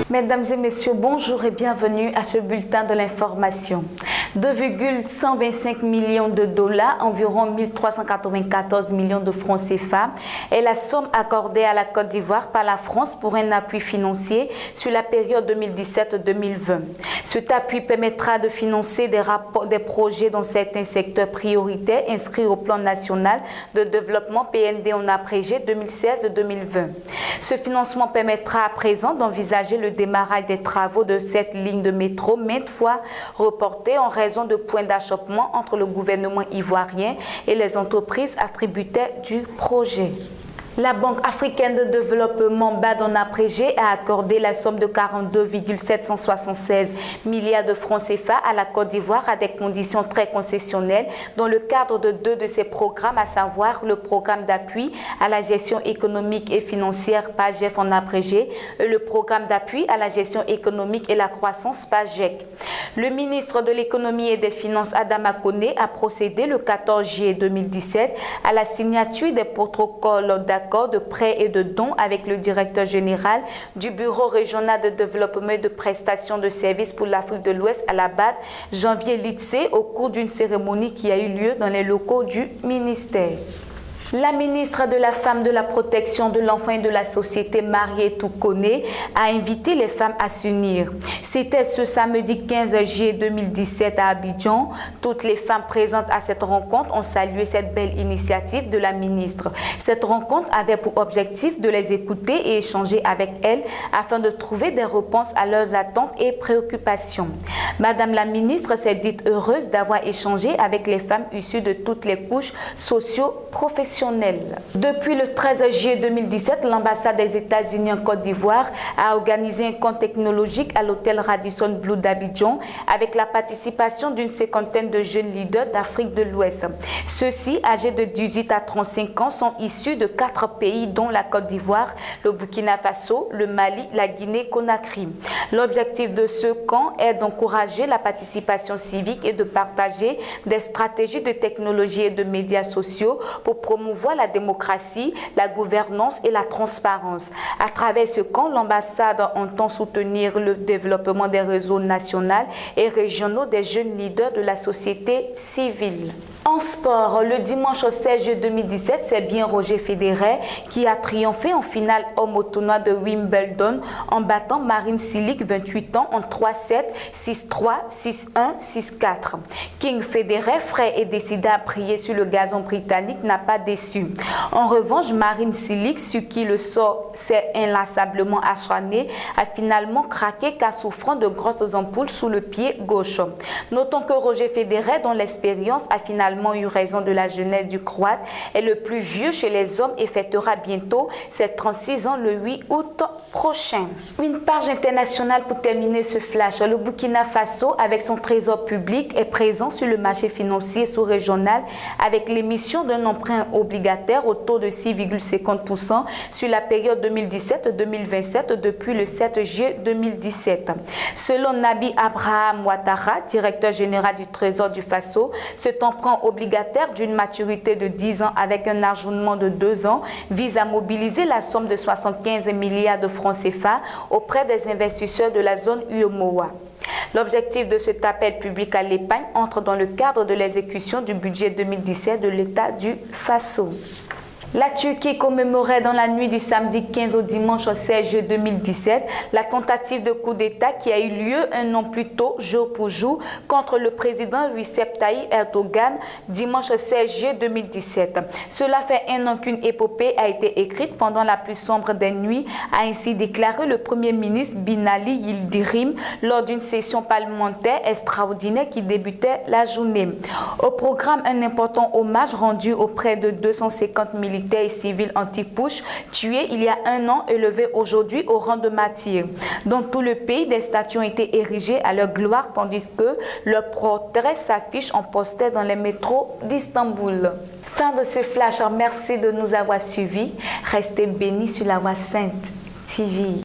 Mesdames et messieurs, bonjour et bienvenue à ce bulletin de l'information. 2,125 millions de dollars, environ 1394 millions de francs CFA, est la somme accordée à la Côte d'Ivoire par la France pour un appui financier sur la période 2017-2020. Cet appui permettra de financer des projets dans certains secteurs prioritaires inscrits au plan national de développement PND en après-G 2016-2020. Ce financement permettra à présent d'envisager le démarrage des travaux de cette ligne de métro, maintes fois reportée en raison de points d'achoppement entre le gouvernement ivoirien et les entreprises attributaires du projet. La Banque africaine de développement BAD en après-G a accordé la somme de 42,776 milliards de francs CFA à la Côte d'Ivoire à des conditions très concessionnelles dans le cadre de deux de ses programmes, à savoir le programme d'appui à la gestion économique et financière PAGEF en après-G et le programme d'appui à la gestion économique et la croissance PAGEC. Le ministre de l'économie et des finances Adama Koné a procédé le 14 juillet 2017 à la signature des protocoles d'accord de prêts et de dons avec le directeur général du Bureau régional de développement et de prestations de services pour l'Afrique de l'Ouest à la BAD, Janvier Litsé, au cours d'une cérémonie qui a eu lieu dans les locaux du ministère. La ministre de la Femme, de la Protection de l'Enfant et de la Société, Marietou Koné, a invité les femmes à s'unir. C'était ce samedi 15 juillet 2017 à Abidjan. Toutes les femmes présentes à cette rencontre ont salué cette belle initiative de la ministre. Cette rencontre avait pour objectif de les écouter et échanger avec elles afin de trouver des réponses à leurs attentes et préoccupations. Madame la ministre s'est dite heureuse d'avoir échangé avec les femmes issues de toutes les couches socio-professionnelles. Depuis le 13 juillet 2017, l'ambassade des États-Unis en Côte d'Ivoire a organisé un camp technologique à l'hôtel Radisson Blu d'Abidjan avec la participation d'une cinquantaine de jeunes leaders d'Afrique de l'Ouest. Ceux-ci, âgés de 18 à 35 ans, sont issus de 4 pays dont la Côte d'Ivoire, le Burkina Faso, le Mali, la Guinée-Conakry. L'objectif de ce camp est d'encourager la participation civique et de partager des stratégies de technologie et de médias sociaux pour promouvoir la démocratie, la gouvernance et la transparence. À travers ce camp, l'ambassade entend soutenir le développement des réseaux nationaux et régionaux des jeunes leaders de la société civile. En sport, le dimanche 16 juillet 2017, c'est bien Roger Federer qui a triomphé en finale homme au tournoi de Wimbledon en battant Marin Cilic, 28 ans, en 3-7, 6-3, 6-1, 6-4. King Federer, frais et décidé à prier sur le gazon britannique, n'a pas déçu. En revanche, Marin Cilic, sur qui le sort s'est inlassablement acharné, a finalement craqué car souffrant de grosses ampoules sous le pied gauche. Notons que Roger Federer, dont l'expérience a finalement eu raison de la jeunesse du Croate, est le plus vieux chez les hommes et fêtera bientôt ses 36 ans le 8 août prochain. Une page internationale pour terminer ce flash. Le Burkina Faso, avec son trésor public, est présent sur le marché financier sous-régional avec l'émission d'un emprunt obligataire au taux de 6,50% sur la période 2017-2027 depuis le 7 juillet 2017. Selon Nabi Abraham Ouattara, directeur général du Trésor du Faso, cet emprunt obligataire d'une maturité de 10 ans avec un ajournement de 2 ans vise à mobiliser la somme de 75 milliards de francs CFA auprès des investisseurs de la zone UEMOA. L'objectif de cet appel public à l'épargne entre dans le cadre de l'exécution du budget 2017 de l'État du Faso. La Turquie commémorait dans la nuit du samedi 15 au dimanche 16 juillet 2017 la tentative de coup d'État qui a eu lieu un an plus tôt, jour pour jour, contre le président Recep Tayyip Erdogan, dimanche 16 juillet 2017. Cela fait un an qu'une épopée a été écrite pendant la plus sombre des nuits, a ainsi déclaré le Premier ministre Binali Yildirim lors d'une session parlementaire extraordinaire qui débutait la journée. Au programme, un important hommage rendu auprès de 250 militaires et civils anti-push tués il y a un an et élevés aujourd'hui au rang de martyrs. Dans tout le pays, des statues ont été érigées à leur gloire tandis que leurs portraits s'affichent en poster dans les métros d'Istanbul. Fin de ce flash. Merci de nous avoir suivis. Restez bénis sur la Voix Sainte TV.